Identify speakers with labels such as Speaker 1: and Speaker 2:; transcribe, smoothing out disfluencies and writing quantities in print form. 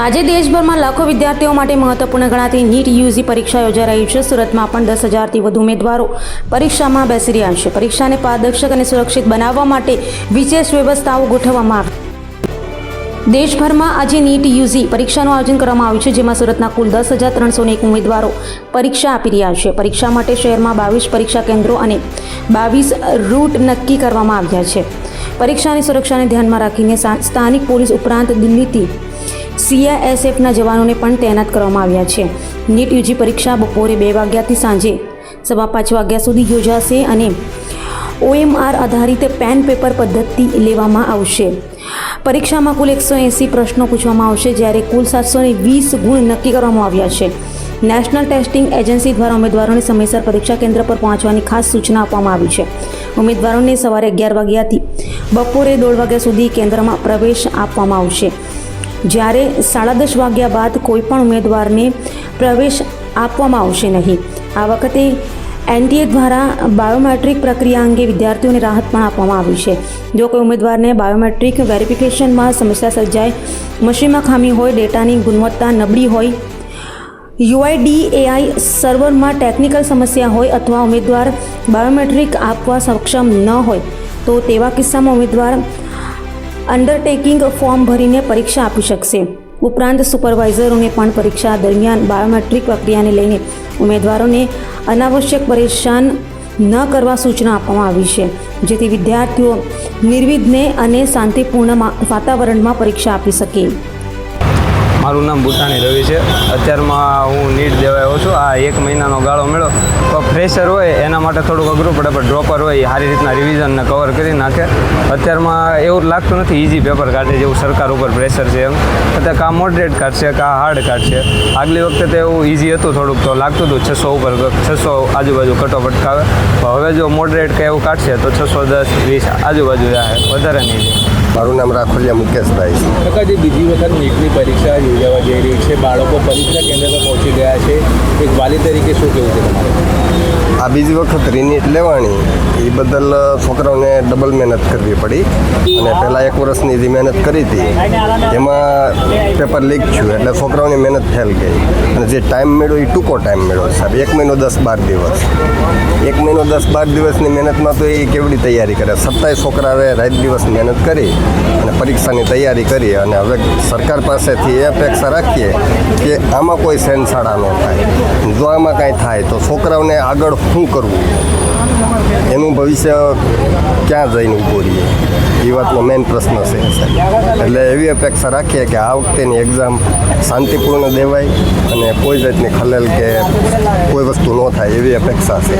Speaker 1: આજે દેશભરમાં લાખો વિદ્યાર્થીઓ માટે મહત્વપૂર્ણ ગણાતી નીટ યુજી પરીક્ષા યોજાઈ રહી છે। સુરતમાં પણ 10,000થી વધુ ઉમેદવારો પરીક્ષામાં બેસી રહ્યા છે। પરીક્ષાને પારદર્શક અને સુરક્ષિત બનાવવા માટે વિશેષ વ્યવસ્થાઓ ગોઠવવામાં આવી। દેશભરમાં આજે નીટ યુજી પરીક્ષાનું આયોજન કરવામાં આવ્યું છે, જેમાં સુરતના કુલ 10,301 ઉમેદવારો પરીક્ષા આપી રહ્યા છે। પરીક્ષા માટે શહેરમાં 22 પરીક્ષા કેન્દ્રો અને 22 રૂટ નક્કી કરવામાં આવ્યા છે। પરીક્ષાની સુરક્ષાને ધ્યાનમાં રાખીને સ્થાનિક પોલીસ ઉપરાંત દિલ્હીથી CISFના જવાનોને પણ તૈનાત કરવામાં આવ્યા છે। નીટ યુજી પરીક્ષા બપોરે 2 વાગ્યાથી સાંજે 5:15 વાગ્યા સુધી યોજાશે અને OMR આધારિત પેન પેપર પદ્ધતિ લેવામાં આવશે। પરીક્ષામાં કુલ 180 પ્રશ્નો પૂછવામાં આવશે, જ્યારે કુલ 720 ગુણ નક્કી કરવામાં આવ્યા છે। નેશનલ ટેસ્ટિંગ એજન્સી દ્વારા ઉમેદવારોને સમયસર પરીક્ષા કેન્દ્ર પર પહોંચવાની ખાસ સૂચના આપવામાં આવી છે। ઉમેદવારોને સવારે 11 વાગ્યાથી બપોરે 1:30 વાગ્યા સુધી કેન્દ્રમાં પ્રવેશ આપવામાં આવશે, જ્યારે 10:30 વાગ્યા બાદ કોઈપણ ઉમેદવારને પ્રવેશ આપવામાં આવશે નહીં। આ વખતે NTA દ્વારા બાયોમેટ્રિક પ્રક્રિયા અંગે વિદ્યાર્થીઓને રાહત પણ આપવામાં આવી છે। જો કોઈ ઉમેદવારને બાયોમેટ્રિક વેરિફિકેશનમાં સમસ્યા સર્જાય, મશીનમાં ખામી હોય, ડેટાની ગુણવત્તા નબળી હોય, UIDAI સર્વરમાં ટેકનિકલ સમસ્યા હોય અથવા ઉમેદવાર બાયોમેટ્રિક આપવા સક્ષમ ન હોય, તો તેવા કિસ્સામાં ઉમેદવાર અંડરટેકિંગ ફોર્મ ભરીને પરીક્ષા આપી શકશે। ઉપરાંત સુપરવાઇઝરોને પણ પરીક્ષા દરમિયાન બાયોમેટ્રિક પ્રક્રિયાને લઈને ઉમેદવારોને અનાવશ્યક પરેશાન ન કરવા સૂચના આપવામાં આવી છે, જેથી વિદ્યાર્થીઓ નિર્વિઘ્ને અને શાંતિપૂર્ણ વાતાવરણમાં પરીક્ષા આપી શકે।
Speaker 2: મારું નામ ભૂટાણી રવિ છે। અત્યારમાં હું નીટ દેવા આવ્યો છું। આ 1 મહિનાનો ગાળો મળ્યો તો ફ્રેશર હોય એના માટે થોડુંક અઘરું પડે, પણ ડ્રોપર હોય એ સારી રીતના રિવિઝનને કવર કરી નાખે। અત્યારમાં એવું લાગતું નથી ઇઝી પેપર કાઢે જેવું સરકાર ઉપર પ્રેશર છે એમ। અત્યારે કાં મોડરેટ કાઢશે કાં હાર્ડ કાઢશે। આગલી વખતે તો એવું ઇઝી હતું, થોડુંક તો લાગતું હતું 600 ઉપર 600 આજુબાજુ કટો અટકાવે, હવે જો મોડરેટ કે એવું કાઢશે તો 610-20 આજુબાજુ જાય, વધારે નહીં જાય।
Speaker 3: મારું નામ રાખોલિયા મુકેશભાઈ છે।
Speaker 4: કાકા, જે બીજી વખત નીટની પરીક્ષા યોજાવા જઈ રહી છે, બાળકો પરીક્ષા કેન્દ્ર પર પહોંચી ગયા છે, એક વાલી તરીકે શું કહેવું છે તમારે?
Speaker 3: આ બીજી વખત રીનીટ લેવાની એ બદલ છોકરાઓને ડબલ મહેનત કરવી પડી, અને પહેલાં 1 વર્ષની જે મહેનત કરી હતી એમાં પેપર લીક થયું એટલે છોકરાઓની મહેનત ફેલ ગઈ, અને જે ટાઈમ મળ્યો એ ટૂંકો ટાઈમ મળ્યો સાહેબ। 1 મહિનો 10-12 દિવસ, 1 મહિનો 10-12 દિવસની મહેનતમાં તો એ કેવડી તૈયારી કરે। 27 છોકરાએ રાત દિવસ મહેનત કરી અને પરીક્ષાની તૈયારી કરી, અને હવે સરકાર પાસેથી એ અપેક્ષા રાખીએ કે આમાં કોઈ સેનસાળા ન થાય। જો આમાં કાંઈ થાય તો છોકરાઓને આગળ શું કરવું, એનું ભવિષ્ય ક્યાં જઈને ઊભું રહીએ, એ વાતનો મેઇન પ્રશ્ન છે સાહેબ। એટલે એવી અપેક્ષા રાખીએ કે આ વખતેની એક્ઝામ શાંતિપૂર્ણ દેવાય અને કોઈ જાતની ખલેલ કે કોઈ વસ્તુ ન થાય એવી અપેક્ષા છે।